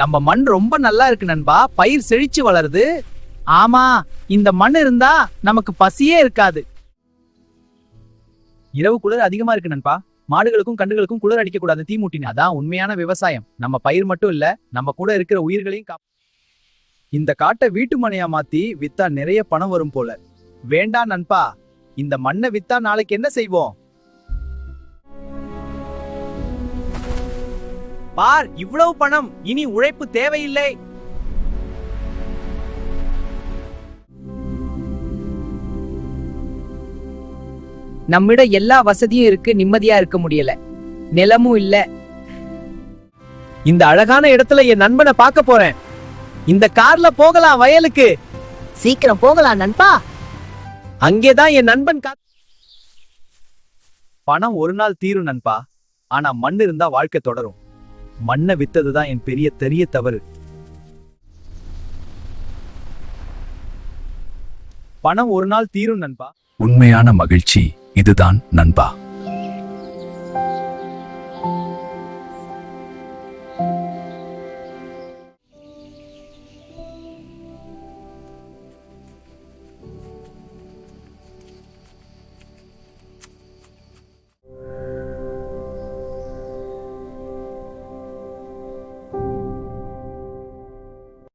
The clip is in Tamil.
நம்ம மண் ரொம்ப நல்லா இருக்கு நண்பா, பயிர் செழிச்சு வளருது. ஆமா, இந்த மண் இருந்தா நமக்கு பசியே இருக்காது. இரவு குளிர் அதிகமா இருக்கு நண்பா, மாடுகளுக்கும் கண்டுகளுக்கும் குளிர் அடிக்க கூடாது, தீ மூட்டின. அதான் உண்மையான விவசாயம். நம்ம பயிர் மட்டும் இல்ல, நம்ம கூட இருக்கிற உயிர்களையும் இந்த காட்டை வீட்டு மனையா மாத்தி வித்தா நிறைய பணம் வரும் போல. வேண்டாம் நண்பா, இந்த மண்ணை வித்தா நாளைக்கு என்ன செய்வோம்? பார், இவ்வளவு பணம், இனி உழைப்பு தேவையில்லை. நம்மிட எல்லா வசதியும் இருக்கு, நிம்மதியா இருக்க முடியல. நிலமும் இல்ல. இந்த அழகான இடத்துல என் நண்பனை பார்க்க போறேன். இந்த கார்ல போகலாம் வயலுக்கு. சீக்கிரம் போகலாம் நண்பா. அங்கேதான் என் நண்பன் பணம் ஒரு நாள் தீரும் நண்பா, ஆனா மண் இருந்தா வாழ்க்கை தொடரும். மண்ணை வித்ததுதான் என் பெரிய தவறு. பணம் ஒரு நாள் தீரும் நண்பா. உண்மையான மகிழ்ச்சி இதுதான் நண்பா.